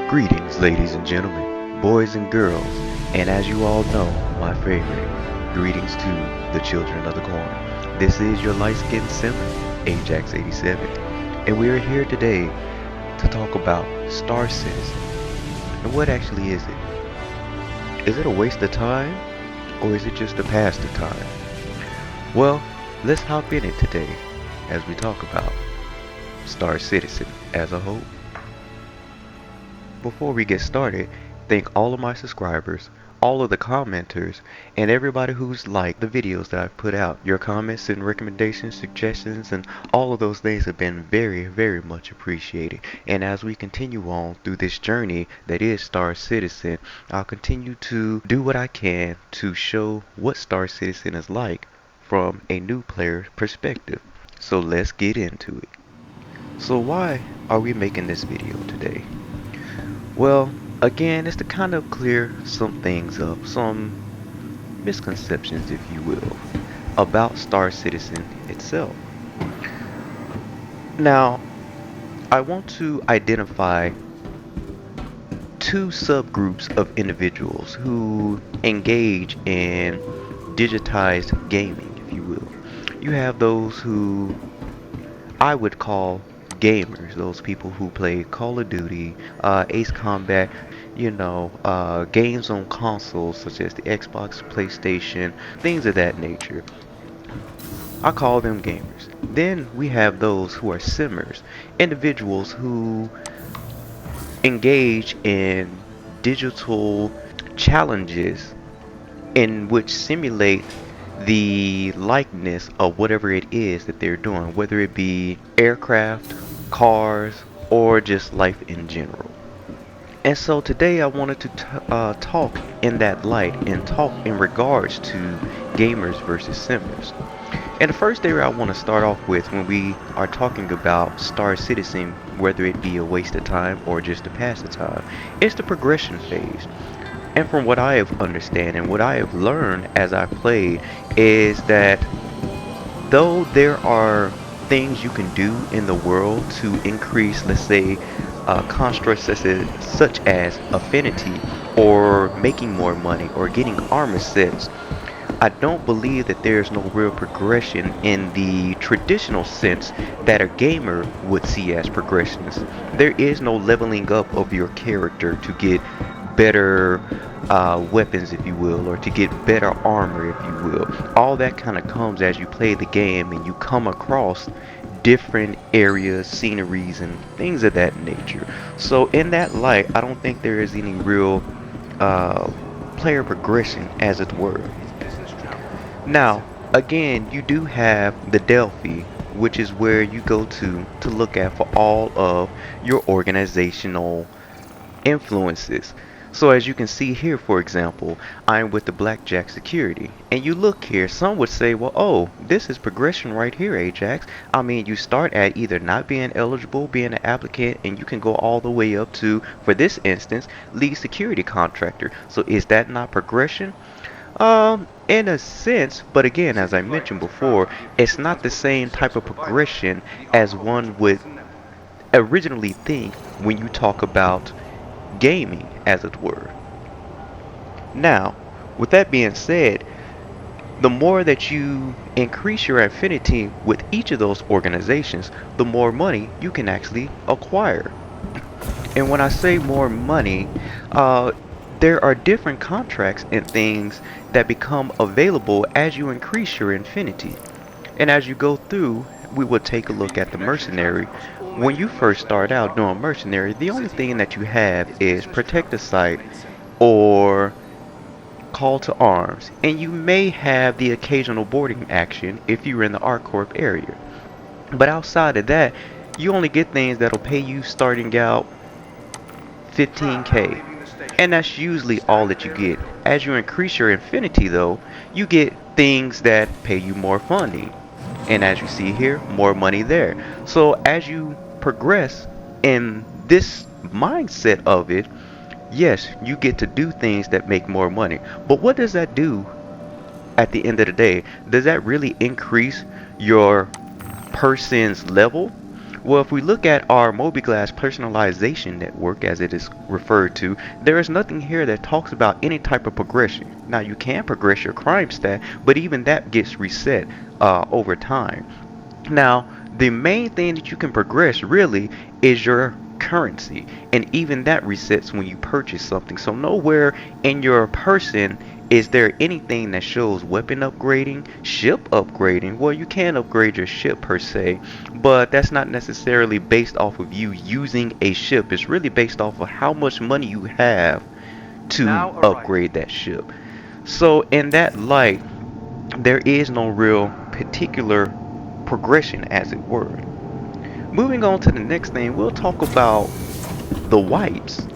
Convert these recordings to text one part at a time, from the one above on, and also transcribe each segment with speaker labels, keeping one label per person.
Speaker 1: Greetings, ladies and gentlemen, boys and girls, and as you all know, my favorite, greetings to the children of the corn. This is your light-skinned simmer, Ajax87, and we are here today to talk about Star Citizen. And what actually is it? Is it a waste of time, or is it just a pass of time? Well, let's hop in it today as we talk about Star Citizen as a whole. Before we get started, thank all of my subscribers, all of the commenters, and everybody who's liked the videos that I've put out. Your comments and recommendations, suggestions, and all of those things have been very, very much appreciated. And as we continue on through this journey that is Star Citizen, I'll continue to do what I can to show what Star Citizen is like from a new player perspective. So let's get into it. So why are we making this video today? Well, again, it's to kind of clear some things up, some misconceptions, if you will, about Star Citizen itself. Now, I want to identify two subgroups of individuals who engage in digitized gaming, if you will. You have those who I would call gamers, those people who play Call of Duty, Ace Combat, games on consoles such as the Xbox, PlayStation, things of that nature. I call them gamers. Then we have those who are simmers, individuals who engage in digital challenges in which simulate the likeness of whatever it is that they're doing, whether it be aircraft, cars, or just life in general. And so today I wanted to talk in that light and talk in regards to gamers versus simmers. And the first area I want to start off with when we are talking about Star Citizen, whether it be a waste of time or just a pass of time, is the progression phase. And from what I have understand and what I have learned as I played is that though there are things you can do in the world to increase, let's say, constructs such as affinity or making more money or getting armor sets, I don't believe that there's no real progression in the traditional sense that a gamer would see as progressions. There is no leveling up of your character to get better weapons, if you will, or to get better armor, if you will. All that kind of comes as you play the game and you come across different areas, sceneries, and things of that nature. So in that light, I don't think there is any real uh, player progression, as it were. Now, again, you do have the Delphi, which is where you go to look at for all of your organizational influences. So as you can see here, for example, I'm with the Blackjack Security. And you look here, some would say, well, oh, this is progression right here, Ajax. I mean, you start at either not being eligible, being an applicant, and you can go all the way up to, for this instance, lead security contractor. So is that not progression? In a sense, but again, as I mentioned before, it's not the same type of progression as one would originally think when you talk about gaming, as it were. Now, with that being said, the more that you increase your affinity with each of those organizations, the more money you can actually acquire. And when I say more money, uh, there are different contracts and things that become available as you increase your infinity. And as you go through, we will take a look at the mercenary. When you first start out doing mercenary, the only thing that you have is protect the site or call to arms. And you may have the occasional boarding action if you're in the ArcCorp area. But outside of that, you only get things that'll pay you starting out 15k. And that's usually all that you get. As you increase your infinity though, you get things that pay you more funding. And as you see here, more money there. So as you progress in this mindset of it, yes, you get to do things that make more money. But what does that do at the end of the day? Does that really increase your person's level? Well, if we look at our Mobiglass personalization network, as it is referred to, there is nothing here that talks about any type of progression. Now, you can progress your crime stat, but even that gets reset over time. Now, the main thing that you can progress really is your currency, and even that resets when you purchase something. So, nowhere in your person is there anything that shows weapon upgrading, ship upgrading. Well, you can upgrade your ship per se, but that's not necessarily based off of you using a ship. It's really based off of how much money you have to
Speaker 2: Now arriving.
Speaker 1: upgrade that ship. So, in that light, there is no real particular progression, as it were. Moving on to the next thing, we'll talk about the wipes.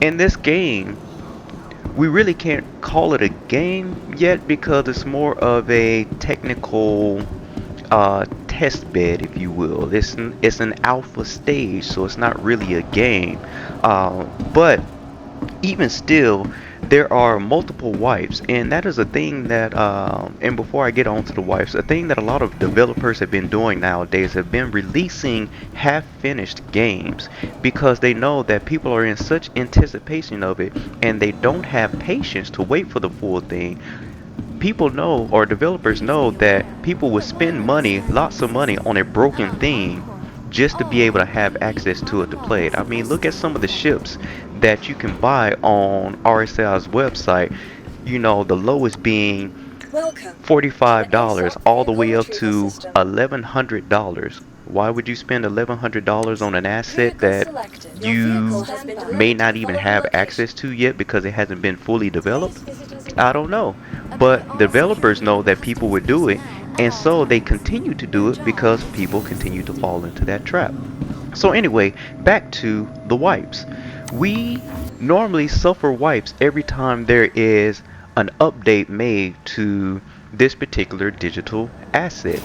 Speaker 1: In this game, we really can't call it a game yet because it's more of a technical test bed, if you will. It's an alpha stage, so it's not really a game. But even still, there are multiple wipes, and that is a thing that, and before I get on to the wipes, a thing that a lot of developers have been doing nowadays have been releasing half-finished games because they know that people are in such anticipation of it and they don't have patience to wait for the full thing. People know, or developers know, that people would spend money, lots of money, on a broken thing just to be able to have access to it to play it. I mean, look at some of the ships that you can buy on RSI's website. You know, the lowest being $45 all the way up to $1,100. Why would you spend $1,100 on an asset that you may not even have access to yet because it hasn't been fully developed? I don't know. But developers know that people would do it, and so they continue to do it because people continue to fall into that trap. So anyway, back to the wipes. We normally suffer wipes every time there is an update made to this particular digital asset.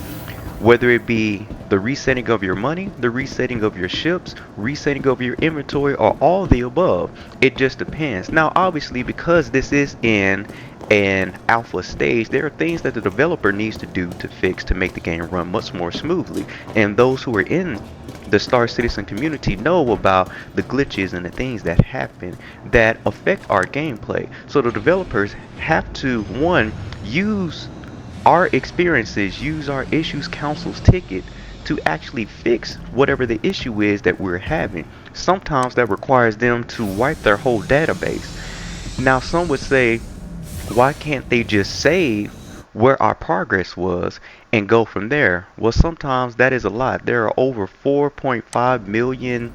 Speaker 1: Whether it be the resetting of your money, the resetting of your ships, resetting of your inventory, or all the above. It just depends. Now, obviously, because this is in an alpha stage, there are things that the developer needs to do to fix to make the game run much more smoothly. And those who are in the Star Citizen community know about the glitches and the things that happen that affect our gameplay. So the developers have to, one, use our experiences, use our issues council's ticket to actually fix whatever the issue is that we're having. Sometimes that requires them to wipe their whole database. Now, some would say, why can't they just save where our progress was and go from there? Well, sometimes that is a lot. There are over 4.5 million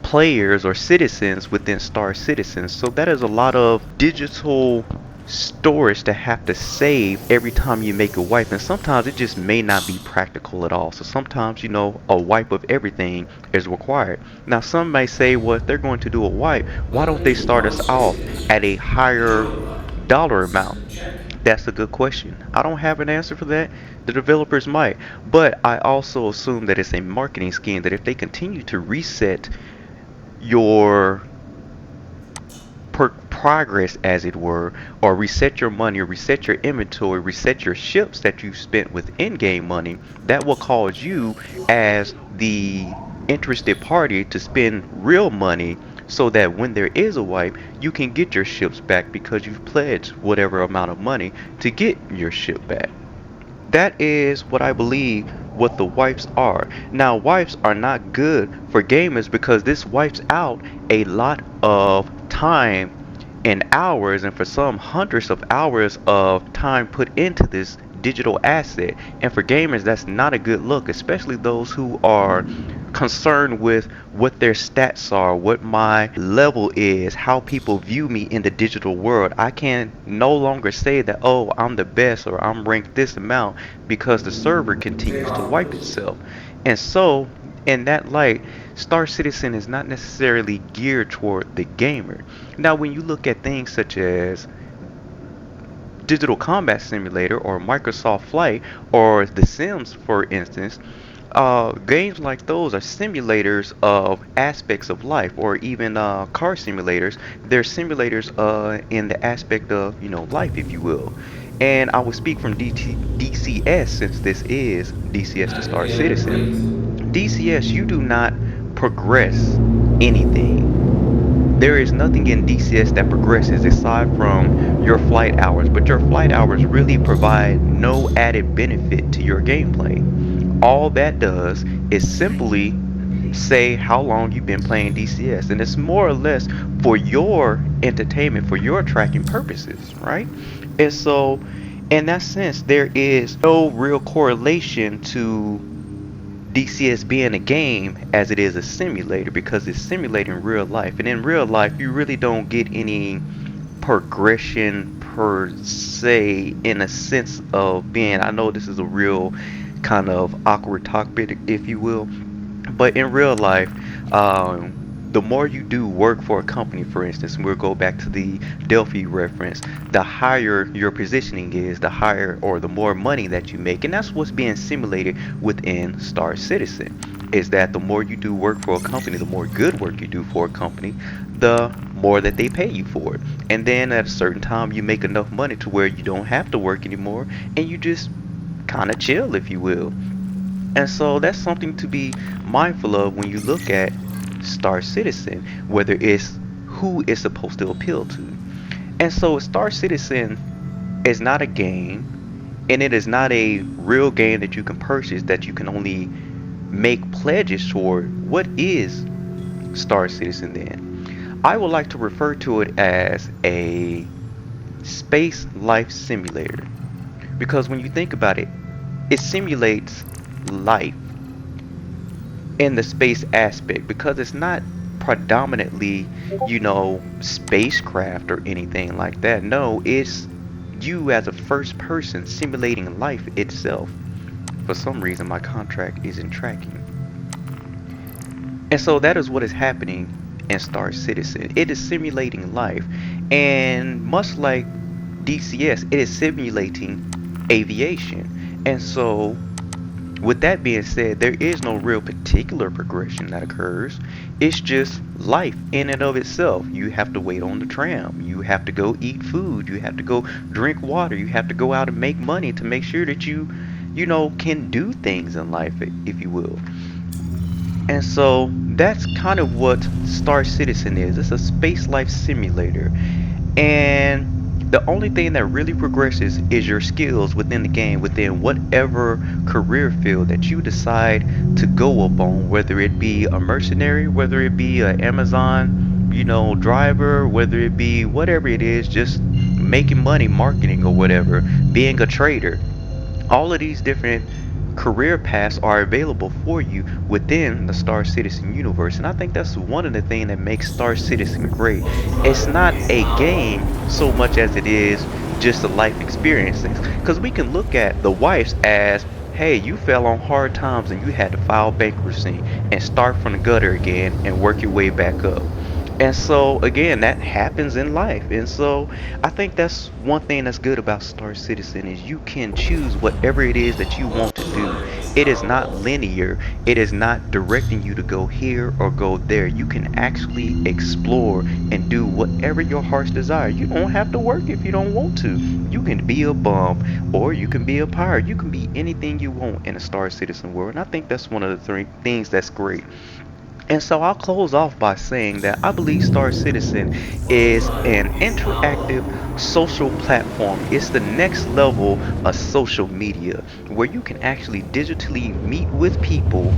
Speaker 1: players or citizens within Star Citizens. So that is a lot of digital storage to have to save every time you make a wipe. And sometimes it just may not be practical at all. So sometimes, you know, a wipe of everything is required. Now, some may say, well, if they're going to do a wipe, why don't they start us off at a higher dollar amount? That's a good question. I don't have an answer for that. The developers might. But I also assume that it's a marketing scheme that if they continue to reset your progress, as it were, or reset your money, or reset your inventory, reset your ships that you spent with in-game money, that will cause you, as the interested party, to spend real money so that when there is a wipe, you can get your ships back because you've pledged whatever amount of money to get your ship back. That is what I believe what the wipes are. Now, wipes are not good for gamers because this wipes out a lot of time and hours, and for some, hundreds of hours of time put into this digital asset. And for gamers, that's not a good look, especially those who are concerned with what their stats are, what my level is, how people view me in the digital world. I can no longer say that, oh, I'm the best or I'm ranked this amount because the server continues to wipe itself. And so, in that light, Star Citizen is not necessarily geared toward the gamer. Now, when you look at things such as Digital Combat Simulator or Microsoft Flight or The Sims, for instance, games like those are simulators of aspects of life, or even car simulators. They're simulators in the aspect of, you know, life, if you will. And I will speak from DCS since this is DCS to Star Citizen. DCS, you do not progress anything. There is nothing in DCS that progresses aside from your flight hours, but your flight hours really provide no added benefit to your gameplay. All that does is simply say how long you've been playing DCS, and it's more or less for your entertainment, for your tracking purposes, right? And so, in that sense, there is no real correlation to DCS being a game as it is a simulator because it's simulating real life. And in real life, you really don't get any progression per se in a sense of being. I know this is a real kind of awkward topic, if you will, but in real life, the more you do work for a company, for instance, and we'll go back to the Delphi reference, the higher your positioning is, the higher or the more money that you make. And that's what's being simulated within Star Citizen. Is that the more you do work for a company, the more good work you do for a company, the more that they pay you for it. And then at a certain time, you make enough money to where you don't have to work anymore and you just kind of chill, if you will. And so that's something to be mindful of when you look at Star Citizen, whether it's who it's supposed to appeal to. And so Star Citizen is not a game, and it is not a real game that you can purchase that you can only make pledges toward. What is Star Citizen then? I would like to refer to it as a space life simulator because when you think about it, it simulates life in the space aspect because it's not predominantly, spacecraft or anything like that. No, it's you as a first person simulating life itself. For some reason, my contract isn't tracking. And so that is what is happening in Star Citizen. It is simulating life. And much like DCS, it is simulating aviation. And so with that being said, there is no real particular progression that occurs. It's just life in and of itself. You have to wait on the tram. You have to go eat food. You have to go drink water. You have to go out and make money to make sure that you can do things in life, if you will. And so that's kind of what Star Citizen is. It's a space life simulator. And the only thing that really progresses is your skills within the game, within whatever career field that you decide to go upon, whether it be a mercenary, whether it be an Amazon, driver, whether it be whatever it is, just making money, marketing or whatever, being a trader. All of these different career paths are available for you within the Star Citizen universe. And I think that's one of the things that makes Star Citizen great. It's not a game so much as it is just a life experience. Because we can look at the wives as, hey, you fell on hard times and you had to file bankruptcy and start from the gutter again and work your way back up. And so again, that happens in life. And so I think that's one thing that's good about Star Citizen is you can choose whatever it is that you want to do. It is not linear. It is not directing you to go here or go there. You can actually explore and do whatever your heart's desire. You don't have to work if you don't want to. You can be a bum or you can be a pirate. You can be anything you want in a Star Citizen world. And I think that's one of the three things that's great. And so I'll close off by saying that I believe Star Citizen is an interactive social platform. It's the next level of social media where you can actually digitally meet with people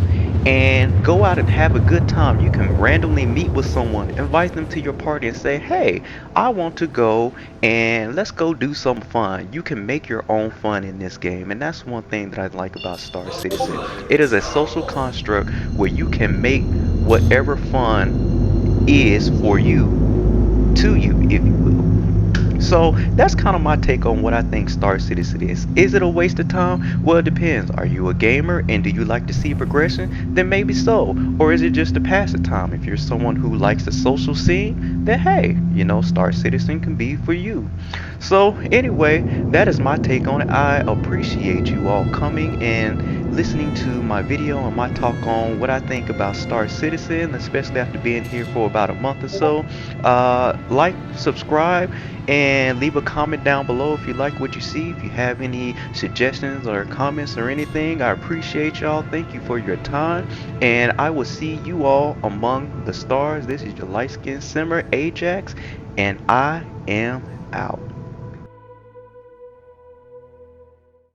Speaker 1: and go out and have a good time. You can randomly meet with someone, invite them to your party and say, hey, I want to go and let's go do some fun. You can make your own fun in this game. And that's one thing that I like about Star Citizen. It is a social construct where you can make whatever fun is for you to you, if you will. So that's kind of my take on what I think Star Citizen is. Is it a waste of time? Well, it depends. Are you a gamer and do you like to see progression? Then maybe so. Or is it just a passive time? If you're someone who likes the social scene, then hey, Star Citizen can be for you. So anyway, that is my take on it. I appreciate you all coming and listening to my video and my talk on what I think about Star Citizen, especially after being here for about a month or so. Like, subscribe, and leave a comment down below if you like what you see. If you have any suggestions or comments or anything, I appreciate y'all. Thank you for your time, and I will see you all among the stars. This is your light skinned simmer, Ajax, and I am out.